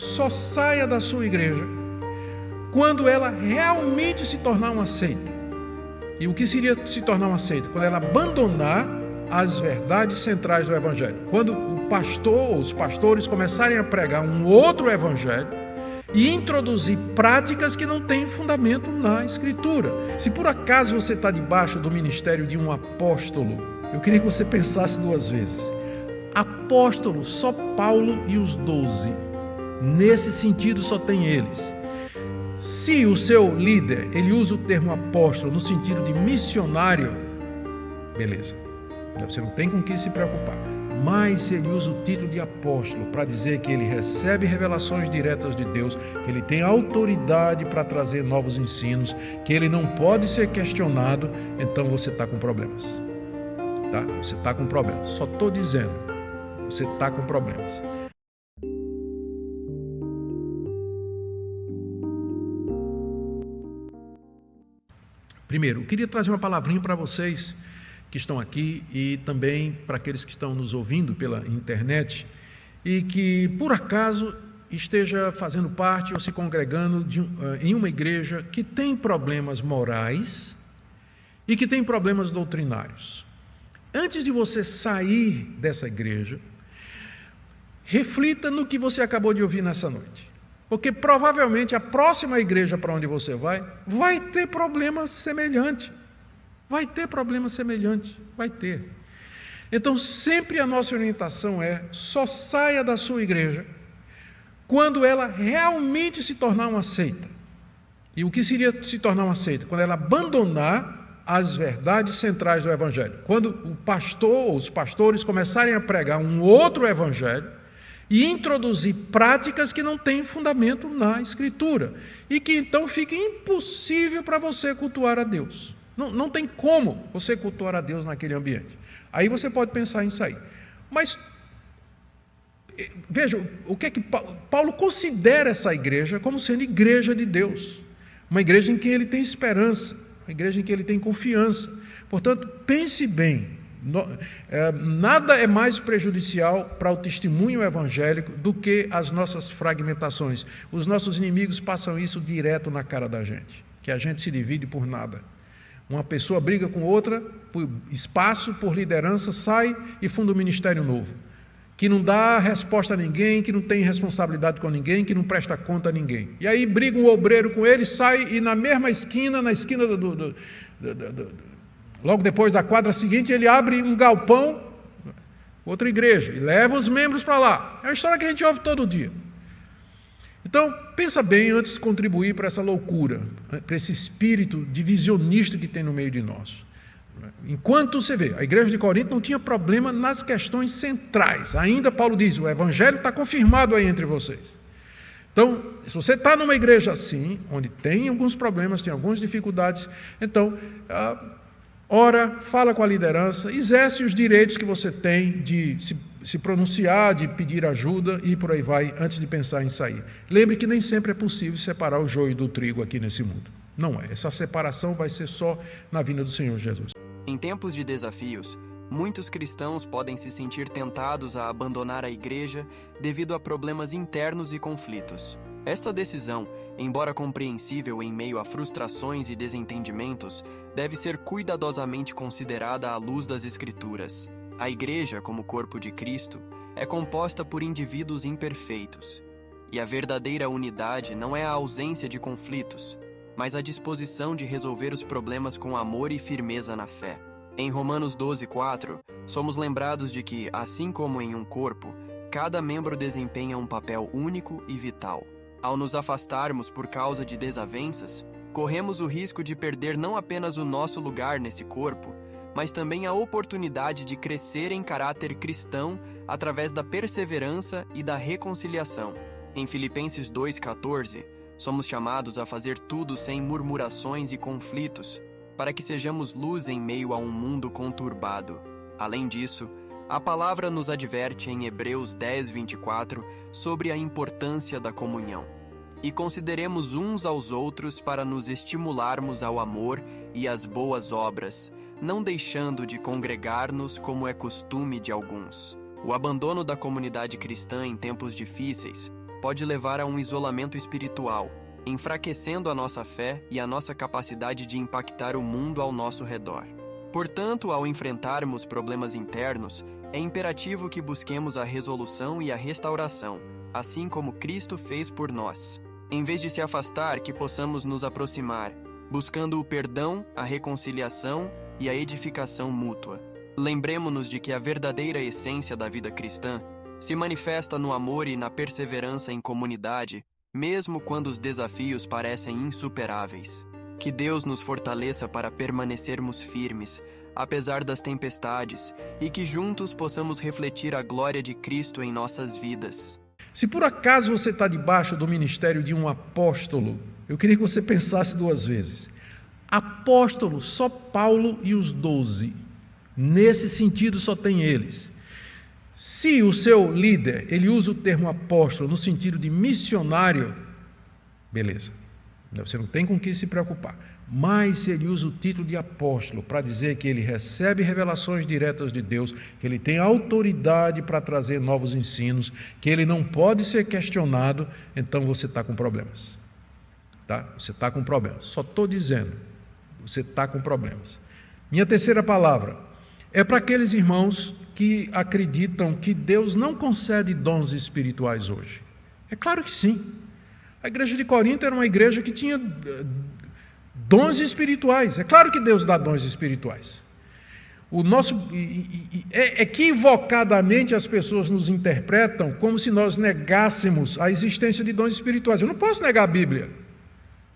só saia da sua igreja quando ela realmente se tornar uma seita. E o que seria se tornar uma seita? Quando ela abandonar as verdades centrais do Evangelho. Quando o pastor ou os pastores começarem a pregar um outro Evangelho e introduzir práticas que não têm fundamento na Escritura. Se por acaso você está debaixo do ministério de um apóstolo, eu queria que você pensasse duas vezes. Apóstolo, só Paulo e os 12. Nesse sentido só tem eles. Se o seu líder, ele usa o termo apóstolo no sentido de missionário, beleza, você não tem com que se preocupar. Mas se ele usa o título de apóstolo para dizer que ele recebe revelações diretas de Deus, que ele tem autoridade para trazer novos ensinos, que ele não pode ser questionado, então você está com problemas. Tá? Você está com problemas. Só estou dizendo, você está com problemas. Primeiro, eu queria trazer uma palavrinha para vocês que estão aqui e também para aqueles que estão nos ouvindo pela internet e que, por acaso, esteja fazendo parte ou se congregando em uma igreja que tem problemas morais e que tem problemas doutrinários. Antes de você sair dessa igreja, reflita no que você acabou de ouvir nessa noite. Porque provavelmente a próxima igreja para onde você vai ter problema semelhante. Vai ter problema semelhante, vai ter. Então sempre a nossa orientação é, só saia da sua igreja quando ela realmente se tornar uma seita. E o que seria se tornar uma seita? Quando ela abandonar as verdades centrais do Evangelho. Quando o pastor ou os pastores começarem a pregar um outro Evangelho e introduzir práticas que não têm fundamento na Escritura. E que então fique impossível para você cultuar a Deus. Não tem como você cultuar a Deus naquele ambiente. Aí você pode pensar em sair. Mas, veja, o que é que Paulo considera essa igreja como sendo igreja de Deus. Uma igreja em que ele tem esperança, uma igreja em que ele tem confiança. Portanto, pense bem. Nada é mais prejudicial para o testemunho evangélico do que as nossas fragmentações. Os nossos inimigos passam isso direto na cara da gente, que a gente se divide por nada. Uma pessoa briga com outra por espaço, por liderança, sai e funda um ministério novo, que não dá resposta a ninguém, que não tem responsabilidade com ninguém, que não presta conta a ninguém. E aí briga um obreiro com ele, sai e na mesma esquina, logo depois da quadra seguinte, ele abre um galpão, outra igreja, e leva os membros para lá. É uma história que a gente ouve todo dia. Então, pensa bem antes de contribuir para essa loucura, para esse espírito divisionista que tem no meio de nós. Enquanto você vê, a igreja de Corinto não tinha problema nas questões centrais. Ainda Paulo diz, o evangelho está confirmado aí entre vocês. Então, se você está numa igreja assim, onde tem alguns problemas, tem algumas dificuldades, então, ora, fala com a liderança, exerce os direitos que você tem de se pronunciar, de pedir ajuda e por aí vai, antes de pensar em sair. Lembre que nem sempre é possível separar o joio do trigo aqui nesse mundo. Não é. Essa separação vai ser só na vinda do Senhor Jesus. Em tempos de desafios, muitos cristãos podem se sentir tentados a abandonar a igreja devido a problemas internos e conflitos. Esta decisão, embora compreensível em meio a frustrações e desentendimentos, deve ser cuidadosamente considerada à luz das Escrituras. A igreja, como corpo de Cristo, é composta por indivíduos imperfeitos. E a verdadeira unidade não é a ausência de conflitos, mas a disposição de resolver os problemas com amor e firmeza na fé. Em Romanos 12:4, somos lembrados de que, assim como em um corpo, cada membro desempenha um papel único e vital. Ao nos afastarmos por causa de desavenças, corremos o risco de perder não apenas o nosso lugar nesse corpo, mas também a oportunidade de crescer em caráter cristão através da perseverança e da reconciliação. Em Filipenses 2:14, somos chamados a fazer tudo sem murmurações e conflitos, para que sejamos luz em meio a um mundo conturbado. Além disso, a palavra nos adverte em Hebreus 10:24 sobre a importância da comunhão. E consideremos uns aos outros para nos estimularmos ao amor e às boas obras, não deixando de congregar-nos como é costume de alguns. O abandono da comunidade cristã em tempos difíceis pode levar a um isolamento espiritual, enfraquecendo a nossa fé e a nossa capacidade de impactar o mundo ao nosso redor. Portanto, ao enfrentarmos problemas internos, é imperativo que busquemos a resolução e a restauração, assim como Cristo fez por nós. Em vez de se afastar, que possamos nos aproximar, buscando o perdão, a reconciliação e a edificação mútua. Lembremo-nos de que a verdadeira essência da vida cristã se manifesta no amor e na perseverança em comunidade, mesmo quando os desafios parecem insuperáveis. Que Deus nos fortaleça para permanecermos firmes, apesar das tempestades, e que juntos possamos refletir a glória de Cristo em nossas vidas. Se por acaso você está debaixo do ministério de um apóstolo, eu queria que você pensasse 2 vezes. Apóstolo, só Paulo e os 12. Nesse sentido, só tem eles. Se o seu líder, ele usa o termo apóstolo no sentido de missionário, beleza, você não tem com o que se preocupar. Mas se ele usa o título de apóstolo para dizer que ele recebe revelações diretas de Deus, que ele tem autoridade para trazer novos ensinos, que ele não pode ser questionado, então você está com problemas. Tá? Você está com problemas. Só estou dizendo, você está com problemas. Minha terceira palavra é para aqueles irmãos que acreditam que Deus não concede dons espirituais hoje. É claro que sim. A igreja de Corinto era uma igreja que tinha dons espirituais. É claro que Deus dá dons espirituais. Equivocadamente as pessoas nos interpretam como se nós negássemos a existência de dons espirituais. Eu não posso negar a Bíblia.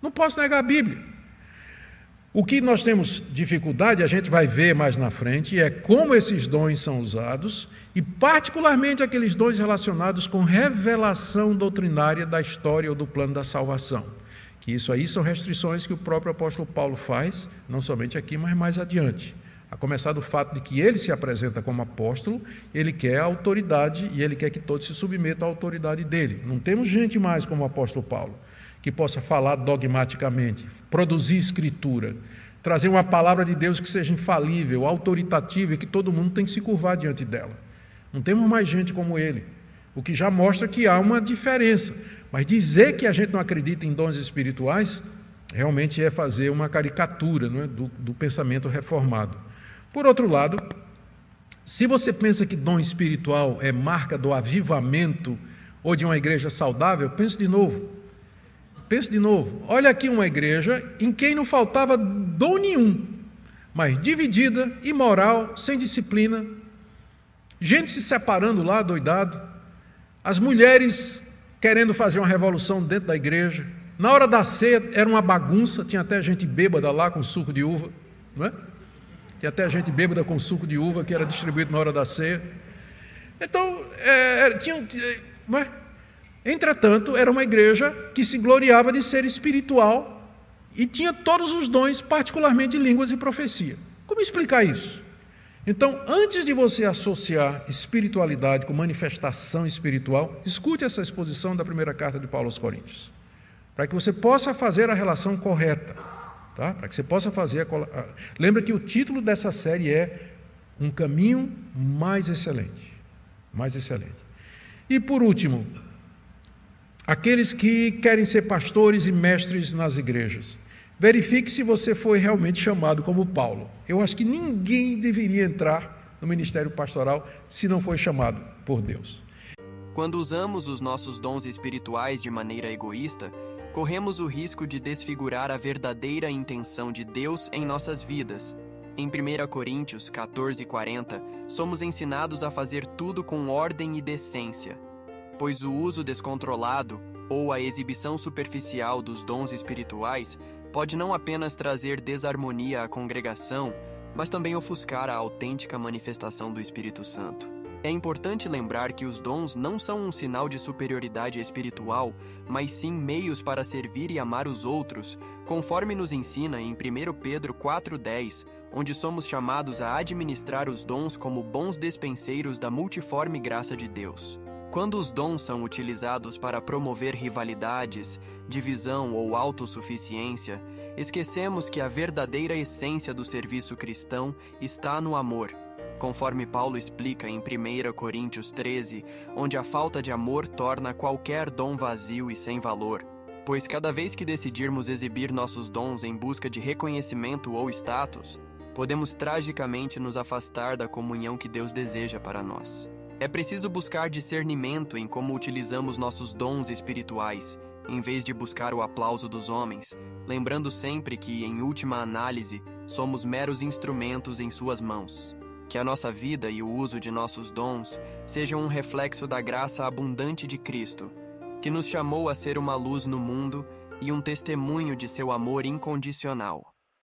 Não posso negar a Bíblia. O que nós temos dificuldade, a gente vai ver mais na frente, é como esses dons são usados, e particularmente aqueles dons relacionados com revelação doutrinária da história ou do plano da salvação. Que isso aí são restrições que o próprio apóstolo Paulo faz, não somente aqui, mas mais adiante. A começar do fato de que ele se apresenta como apóstolo, ele quer a autoridade e ele quer que todos se submetam à autoridade dele. Não temos gente mais como o apóstolo Paulo, que possa falar dogmaticamente, produzir escritura, trazer uma palavra de Deus que seja infalível, autoritativa e que todo mundo tem que se curvar diante dela. Não temos mais gente como ele, o que já mostra que há uma diferença. Mas dizer que a gente não acredita em dons espirituais, realmente é fazer uma caricatura, não é, do pensamento reformado. Por outro lado, se você pensa que dom espiritual é marca do avivamento ou de uma igreja saudável, pense de novo. Pense de novo, olha aqui uma igreja em quem não faltava dom nenhum, mas dividida, imoral, sem disciplina, gente se separando lá, doidado, as mulheres querendo fazer uma revolução dentro da igreja, na hora da ceia era uma bagunça, tinha até gente bêbada lá com suco de uva, não é? Tinha até gente bêbada com suco de uva que era distribuído na hora da ceia. Então, não é? Entretanto, era uma igreja que se gloriava de ser espiritual e tinha todos os dons, particularmente de línguas e profecia. Como explicar isso? Então, antes de você associar espiritualidade com manifestação espiritual, escute essa exposição da primeira carta de Paulo aos Coríntios, para que você possa fazer a relação correta, tá? Para que você possa fazer Lembra que o título dessa série é Um Caminho Mais Excelente. Mais excelente. E por último, aqueles que querem ser pastores e mestres nas igrejas. Verifique se você foi realmente chamado como Paulo. Eu acho que ninguém deveria entrar no ministério pastoral se não foi chamado por Deus. Quando usamos os nossos dons espirituais de maneira egoísta, corremos o risco de desfigurar a verdadeira intenção de Deus em nossas vidas. Em 1 Coríntios 14:40, somos ensinados a fazer tudo com ordem e decência, pois o uso descontrolado ou a exibição superficial dos dons espirituais pode não apenas trazer desarmonia à congregação, mas também ofuscar a autêntica manifestação do Espírito Santo. É importante lembrar que os dons não são um sinal de superioridade espiritual, mas sim meios para servir e amar os outros, conforme nos ensina em 1 Pedro 4:10, onde somos chamados a administrar os dons como bons despenseiros da multiforme graça de Deus. Quando os dons são utilizados para promover rivalidades, divisão ou autossuficiência, esquecemos que a verdadeira essência do serviço cristão está no amor. conforme Paulo explica em 1 Coríntios 13, onde a falta de amor torna qualquer dom vazio e sem valor, pois cada vez que decidirmos exibir nossos dons em busca de reconhecimento ou status, podemos tragicamente nos afastar da comunhão que Deus deseja para nós. É preciso buscar discernimento em como utilizamos nossos dons espirituais, em vez de buscar o aplauso dos homens, lembrando sempre que, em última análise, somos meros instrumentos em suas mãos. Que a nossa vida e o uso de nossos dons sejam um reflexo da graça abundante de Cristo, que nos chamou a ser uma luz no mundo e um testemunho de seu amor incondicional.